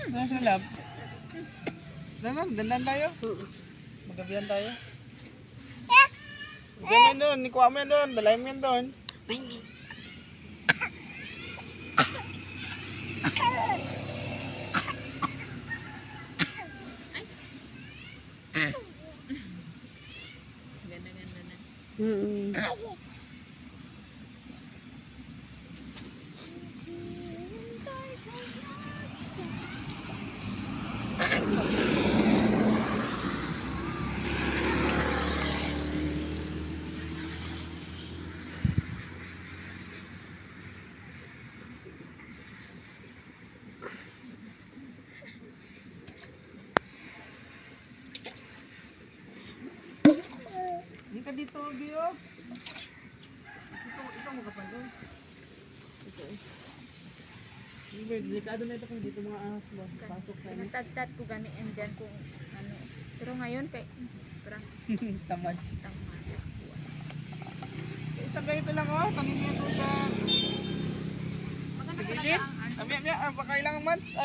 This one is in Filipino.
Doon sa lab. Dandan tayo. Magabihan tayo. Diyan mo yun doon, ikuha mo yan doon, dalayan mo yan doon. Ganda-ganda na. Hindi ka dito, Gio. Ito mo kapal doon. Ito eh. Hindi, delikado na ito kung dito mga ahas ba. Pasok tayo. Natagtad ko ganiin dyan kung ano. Pero ngayon kay parang Tamad. tamad. Isang ganito lang oh, tanim yan doon sa Maganda gilid. talaga ang ano. Baka ilang months.